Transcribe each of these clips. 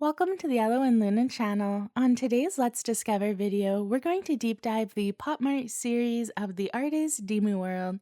Welcome to the Yellow and Luna channel. On today's Let's Discover video, we're going to deep dive the Popmart series of the artist Dimoo World.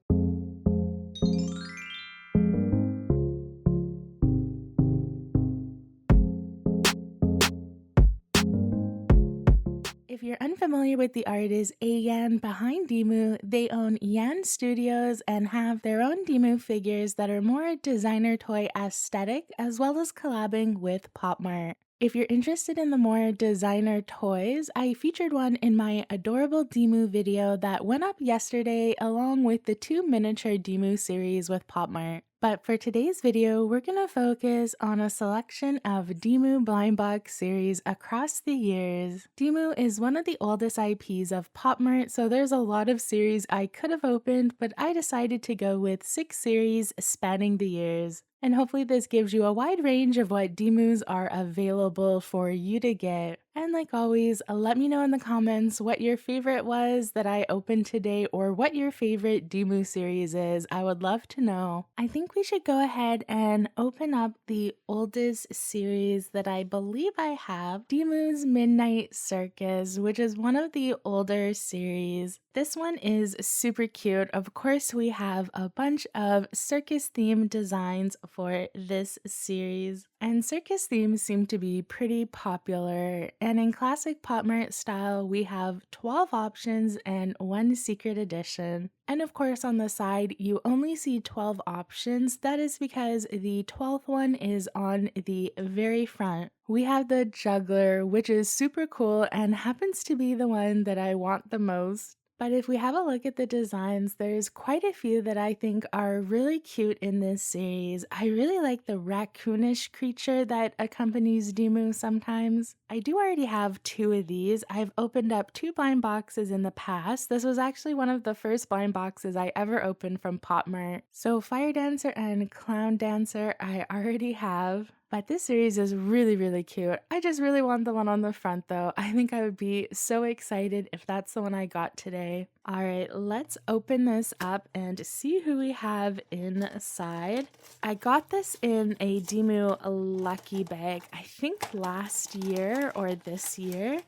If you're unfamiliar with the artist Ayan behind Dimoo, they own YanStudios and have their own Dimoo figures that are more designer toy aesthetic as well as collabing with Popmart. If you're interested in the more designer toys, I featured one in my adorable Dimoo video that went up yesterday along with the 2 miniature Dimoo series with Popmart. But for today's video, we're going to focus on a selection of Dimoo blind box series across the years. Dimoo is one of the oldest IPs of Popmart, so there's a lot of series I could have opened, but I decided to go with 6 series spanning the years. And hopefully this gives you a wide range of what Dimoos are available for you to get. And like always, let me know in the comments what your favorite was that I opened today or what your favorite Dimoo series is. I would love to know. I think we should go ahead and open up the oldest series that I believe I have, Dimoo's Midnight Circus, which is one of the older series. This one is super cute. Of course, we have a bunch of circus themed designs for this series. And circus themes seem to be pretty popular, and in classic Popmart style, we have 12 options and 1 secret edition. And of course on the side, you only see 12 options. That is because the 12th one is on the very front. We have the juggler, which is super cool and happens to be the one that I want the most. But if we have a look at the designs, there's quite a few that I think are really cute in this series. I really like the raccoonish creature that accompanies Dimoo sometimes. I do already have 2 of these. I've opened up 2 blind boxes in the past. This was actually one of the first blind boxes I ever opened from Popmart. So Fire Dancer and Clown Dancer I already have. But this series is really cute. I just really want the one on the front though. I think I would be so excited if that's the one I got today. Alright, let's open this up and see who we have inside. I got this in a Dimoo Lucky Bag, I think last year or this year.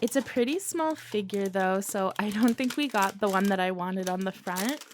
It's a pretty small figure though, so I don't think we got the one that I wanted on the front.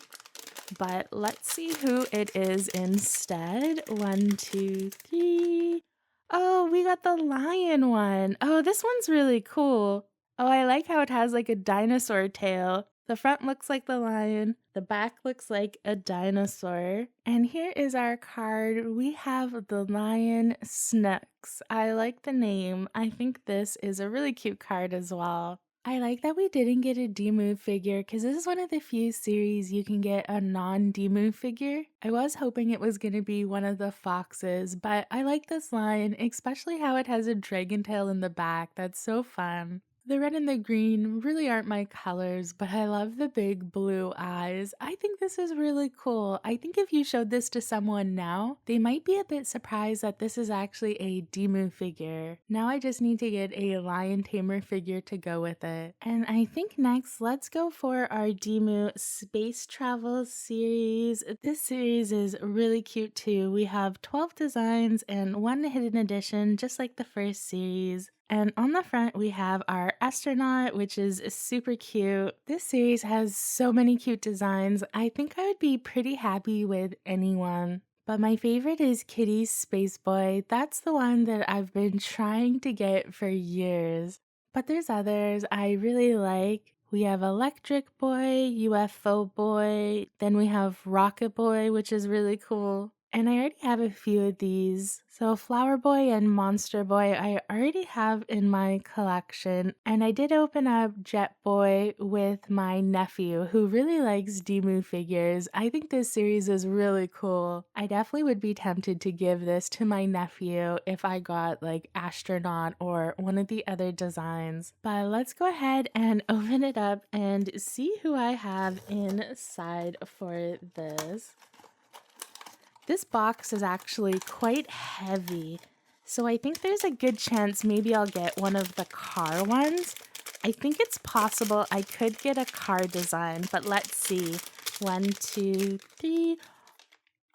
But let's see who it is instead. 1, 2, 3. Oh, we got the lion one. Oh, this one's really cool. Oh, I like how it has like a dinosaur tail. The front looks like the lion. The back looks like a dinosaur. And here is our card. We have the lion Snooks. I like the name. I think this is a really cute card as well. I like that we didn't get a Dimoo figure because this is one of the few series you can get a non-Dimoo figure. I was hoping it was going to be one of the foxes, but I like this line, especially how it has a dragon tail in the back. That's so fun. The red and the green really aren't my colors, but I love the big blue eyes. I think this is really cool. I think if you showed this to someone now, they might be a bit surprised that this is actually a Dimoo figure. Now I just need to get a lion tamer figure to go with it. And I think next, let's go for our Dimoo Space Travel series. This series is really cute too. We have 12 designs and 1 hidden edition, just like the first series. And on the front, we have our astronaut, which is super cute. This series has so many cute designs. I think I would be pretty happy with anyone. But my favorite is Kitty's Space Boy. That's the one that I've been trying to get for years. But there's others I really like. We have Electric Boy, UFO Boy, then we have Rocket Boy, which is really cool. And I already have a few of these. So Flower Boy and Monster Boy I already have in my collection. And I did open up Jet Boy with my nephew who really likes Dimoo figures. I think this series is really cool. I definitely would be tempted to give this to my nephew if I got like Astronaut or one of the other designs. But let's go ahead and open it up and see who I have inside for this. This box is actually quite heavy, so I think there's a good chance maybe I'll get one of the car ones. I think it's possible I could get a car design, but let's see. 1, 2, 3.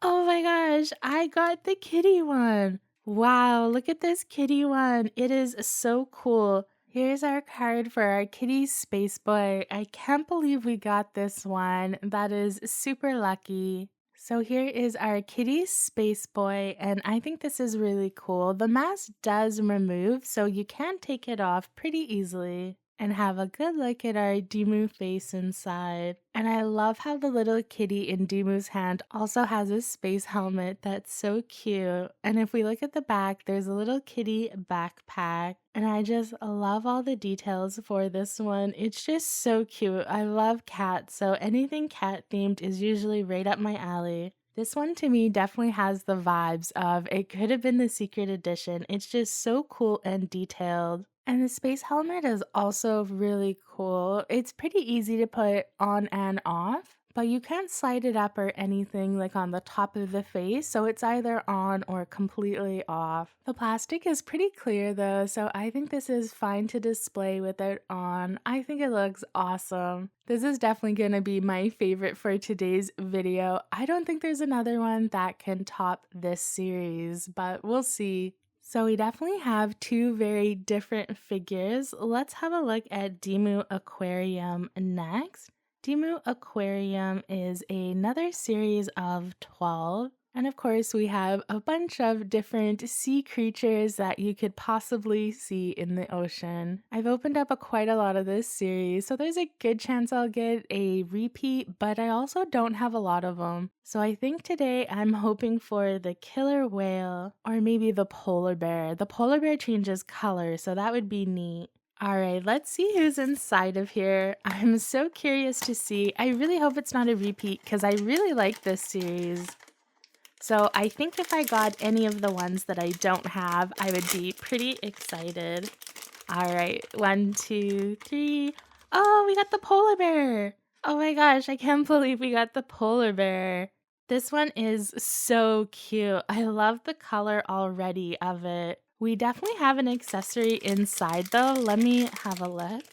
Oh my gosh, I got the kitty one. Wow, look at this kitty one. It is so cool. Here's our card for our kitty space boy. I can't believe we got this one. That is super lucky. So here is our kitty space boy, and I think this is really cool. The mask does remove, so you can take it off pretty easily and have a good look at our Dimoo face inside. And I love how the little kitty in Dimoo's hand also has a space helmet. That's so cute. And if we look at the back, there's a little kitty backpack. And I just love all the details for this one. It's just so cute. I love cats, so anything cat themed is usually right up my alley. This one to me definitely has the vibes of it could have been the secret edition. It's just so cool and detailed. And the space helmet is also really cool. It's pretty easy to put on and off, but you can't slide it up or anything like on the top of the face, so it's either on or completely off. The plastic is pretty clear though, so I think this is fine to display with it on. I think it looks awesome. This is definitely going to be my favorite for today's video. I don't think there's another one that can top this series, but we'll see. So we definitely have two very different figures. Let's have a look at Dimoo Aquarium next. Dimoo Aquarium is another series of 12. And of course, we have a bunch of different sea creatures that you could possibly see in the ocean. I've opened up quite a lot of this series, so there's a good chance I'll get a repeat, but I also don't have a lot of them. So I think today I'm hoping for the killer whale or maybe the polar bear. The polar bear changes color, so that would be neat. Alright, let's see who's inside of here. I'm so curious to see. I really hope it's not a repeat because I really like this series. So I think if I got any of the ones that I don't have, I would be pretty excited. Alright, 1, 2, 3. Oh, we got the polar bear! Oh my gosh, I can't believe we got the polar bear. This one is so cute. I love the color already of it. We definitely have an accessory inside though. Let me have a look.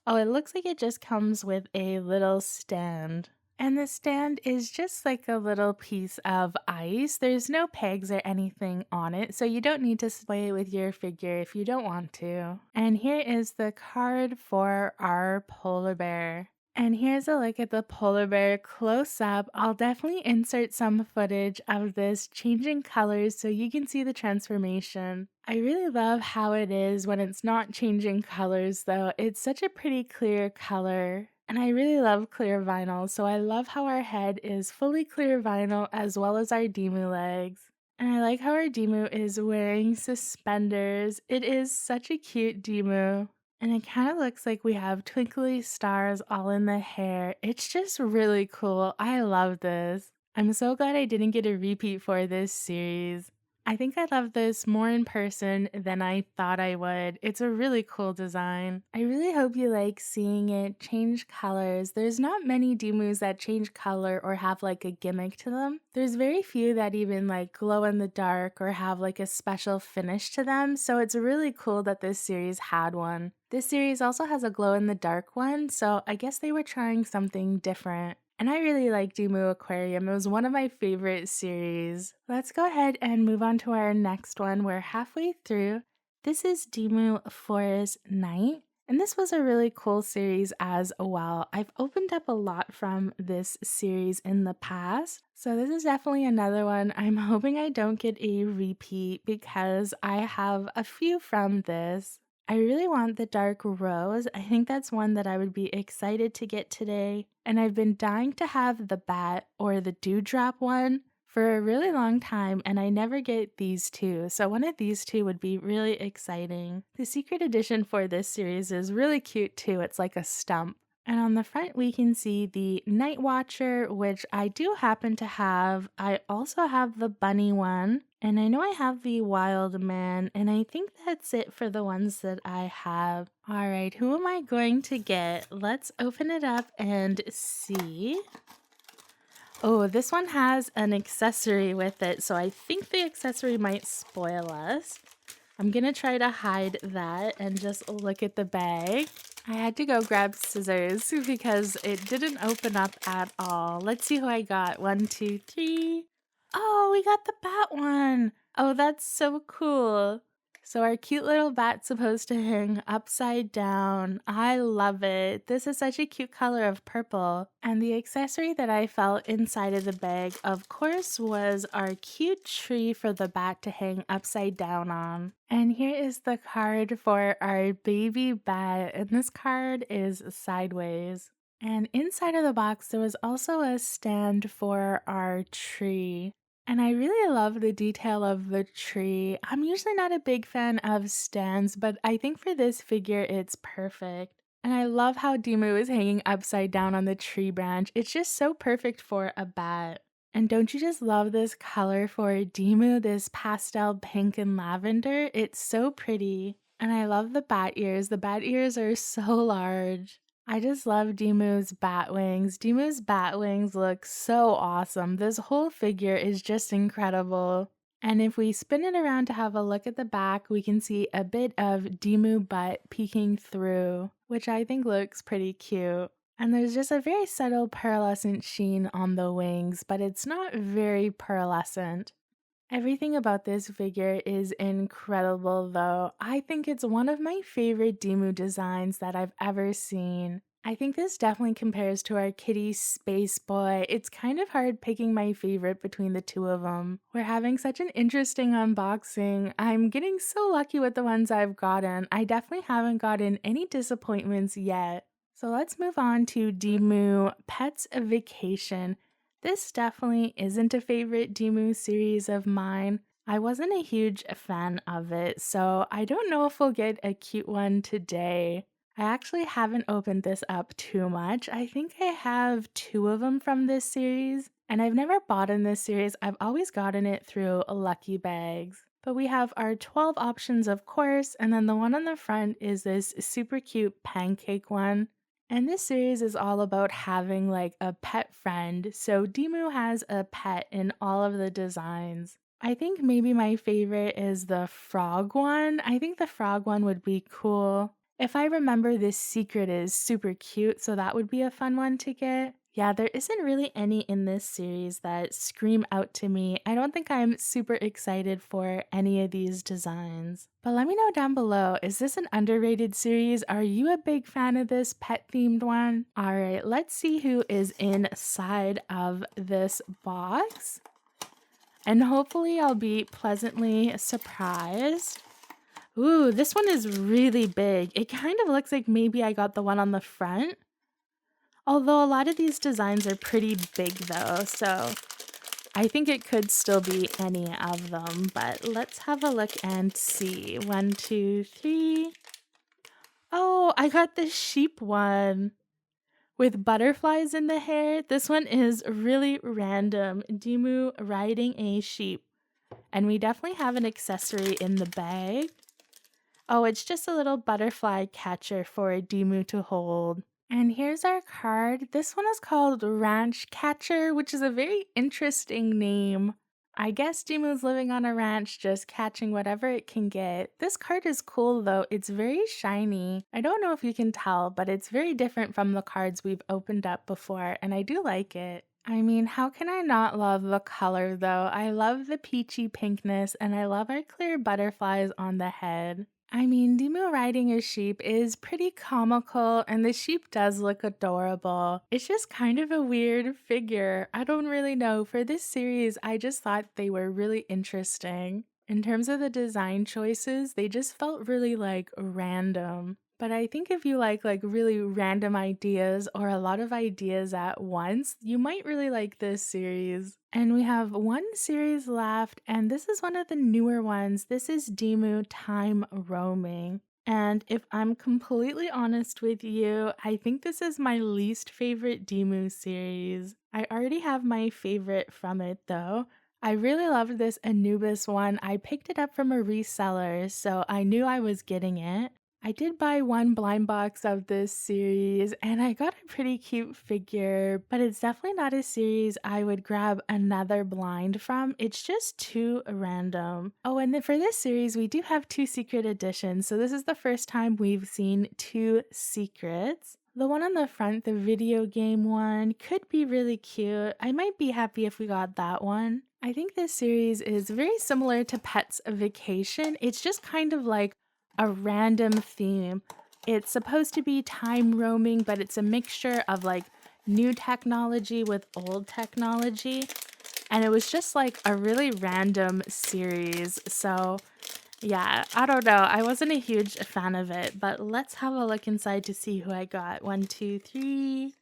Oh, it looks like it just comes with a little stand. And the stand is just like a little piece of ice. There's no pegs or anything on it, so you don't need to play with your figure if you don't want to. And here is the card for our polar bear. And here's a look at the polar bear close up. I'll definitely insert some footage of this changing colors so you can see the transformation. I really love how it is when it's not changing colors though. It's such a pretty clear color. And I really love clear vinyl, so I love how our head is fully clear vinyl as well as our Dimoo legs. And I like how our Dimoo is wearing suspenders. It is such a cute Dimoo. And it kind of looks like we have twinkly stars all in the hair. It's just really cool. I love this. I'm so glad I didn't get a repeat for this series. I think I love this more in person than I thought I would. It's a really cool design. I really hope you like seeing it change colors. There's not many Dimoos that change color or have like a gimmick to them. There's very few that even like glow in the dark or have like a special finish to them, so it's really cool that this series had one. This series also has a glow in the dark one, so I guess they were trying something different. And I really like Dimoo Aquarium. It was one of my favorite series. Let's go ahead and move on to our next one. We're halfway through. This is Dimoo Forest Night. And this was a really cool series as well. I've opened up a lot from this series in the past. So this is definitely another one. I'm hoping I don't get a repeat because I have a few from this. I really want the dark rose. I think that's one that I would be excited to get today. And I've been dying to have the bat or the dewdrop one for a really long time, and I never get these two. So one of these two would be really exciting. The secret edition for this series is really cute too. It's like a stump. And on the front, we can see the Night Watcher, which I do happen to have. I also have the bunny one, and I know I have the Wild Man, and I think that's it for the ones that I have. All right, who am I going to get? Let's open it up and see. Oh, this one has an accessory with it, so I think the accessory might spoil us. I'm gonna try to hide that and just look at the bag. I had to go grab scissors because it didn't open up at all. Let's see who I got. 1, 2, 3. Oh, we got the bat one. Oh, that's so cool. So our cute little bat's supposed to hang upside down. I love it. This is such a cute color of purple. And the accessory that I felt inside of the bag, of course, was our cute tree for the bat to hang upside down on. And here is the card for our baby bat, and this card is sideways. And inside of the box, there was also a stand for our tree. And I really love the detail of the tree. I'm usually not a big fan of stands, but I think for this figure it's perfect. And I love how Dimoo is hanging upside down on the tree branch. It's just so perfect for a bat. And don't you just love this color for Dimoo, this pastel pink and lavender? It's so pretty. And I love the bat ears. The bat ears are so large. I just love Dimoo's bat wings. Dimoo's bat wings look so awesome. This whole figure is just incredible. And if we spin it around to have a look at the back, we can see a bit of Dimoo butt peeking through, which I think looks pretty cute. And there's just a very subtle pearlescent sheen on the wings, but it's not very pearlescent. Everything about this figure is incredible though. I think it's one of my favorite Dimoo designs that I've ever seen. I think this definitely compares to our kitty Space Boy. It's kind of hard picking my favorite between the two of them. We're having such an interesting unboxing. I'm getting so lucky with the ones I've gotten. I definitely haven't gotten any disappointments yet. So let's move on to Dimoo Pets Vacation. This definitely isn't a favorite Dimoo series of mine. I wasn't a huge fan of it, so I don't know if we'll get a cute one today. I actually haven't opened this up too much. I think I have 2 of them from this series, and I've never bought in this series. I've always gotten it through lucky bags. But we have our 12 options, of course, and then the one on the front is this super cute pancake one. And this series is all about having like a pet friend. So Dimoo has a pet in all of the designs. I think maybe my favorite is the frog one. I think the frog one would be cool. If I remember, this secret is super cute, so that would be a fun one to get. Yeah, there isn't really any in this series that scream out to me. I don't think I'm super excited for any of these designs. But let me know down below, is this an underrated series? Are you a big fan of this pet-themed one? Alright, let's see who is inside of this box. And hopefully I'll be pleasantly surprised. Ooh, this one is really big. It kind of looks like maybe I got the one on the front. Although a lot of these designs are pretty big though, so I think it could still be any of them, but let's have a look and see. 1, 2, 3. Oh, I got the sheep one with butterflies in the hair. This one is really random. Dimoo riding a sheep. And we definitely have an accessory in the bag. Oh, it's just a little butterfly catcher for Dimoo to hold. And here's our card. This one is called Ranch Catcher, which is a very interesting name. I guess Dimoo's living on a ranch just catching whatever it can get. This card is cool though. It's very shiny. I don't know if you can tell, but it's very different from the cards we've opened up before, and I do like it. I mean, how can I not love the color though? I love the peachy pinkness, and I love our clear butterflies on the head. I mean, Dimoo riding a sheep is pretty comical, and the sheep does look adorable. It's just kind of a weird figure. I don't really know. For this series, I just thought they were really interesting. In terms of the design choices, they just felt really like random. But I think if you like really random ideas or a lot of ideas at once, you might really like this series. And we have one series left, and this is one of the newer ones. This is Dimoo Time Roaming. And if I'm completely honest with you, I think this is my least favorite Dimoo series. I already have my favorite from it though. I really loved this Anubis one. I picked it up from a reseller, so I knew I was getting it. I did buy one blind box of this series, and I got a pretty cute figure, but it's definitely not a series I would grab another blind from. It's just too random. Oh, and then for this series, we do have 2 secret editions, so this is the first time we've seen 2 secrets. The one on the front, the video game one, could be really cute. I might be happy if we got that one. I think this series is very similar to Pets Vacation. It's just kind of like a random theme. It's supposed to be time roaming, but it's a mixture of like new technology with old technology. And it was just like a really random series. So, yeah, I don't know. I wasn't a huge fan of it, but let's have a look inside to see who I got. One, two, three.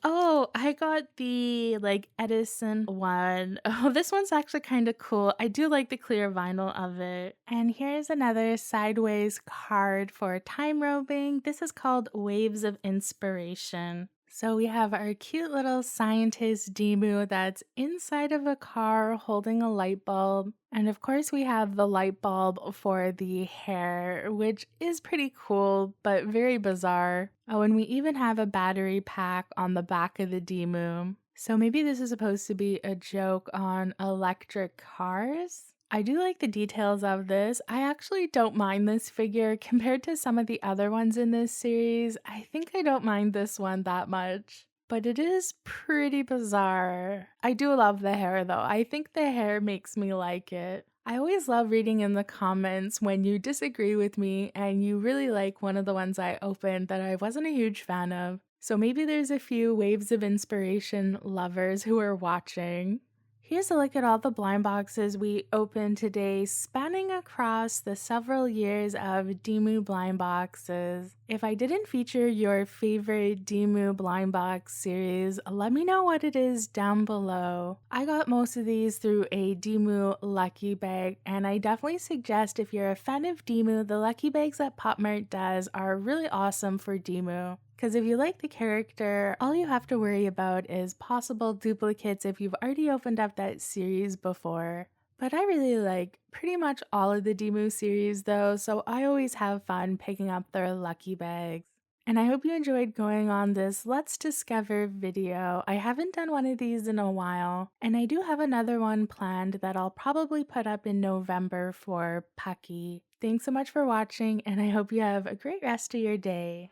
Oh, I got the, like, Edison one. Oh, this one's actually kinda cool. I do like the clear vinyl of it. And here's another sideways card for time roaming. This is called Waves of Inspiration. So we have our cute little scientist Dimoo that's inside of a car holding a light bulb. And of course, we have the light bulb for the hair, which is pretty cool, but very bizarre. Oh, and we even have a battery pack on the back of the Dimoo. So maybe this is supposed to be a joke on electric cars? I do like the details of this. I actually don't mind this figure compared to some of the other ones in this series. I think I don't mind this one that much. But it is pretty bizarre. I do love the hair though. I think the hair makes me like it. I always love reading in the comments when you disagree with me and you really like one of the ones I opened that I wasn't a huge fan of. So maybe there's a few Waves of Inspiration lovers who are watching. Here's a look at all the blind boxes we opened today, spanning across the several years of Dimoo blind boxes. If I didn't feature your favorite Dimoo blind box series, let me know what it is down below. I got most of these through a Dimoo lucky bag, and I definitely suggest if you're a fan of Dimoo, the lucky bags that Popmart does are really awesome for Dimoo. Because if you like the character, all you have to worry about is possible duplicates if you've already opened up that series before. But I really like pretty much all of the Dimoo series though, so I always have fun picking up their lucky bags. And I hope you enjoyed going on this Let's Discover video. I haven't done one of these in a while, and I do have another one planned that I'll probably put up in November for Pucky. Thanks so much for watching, and I hope you have a great rest of your day.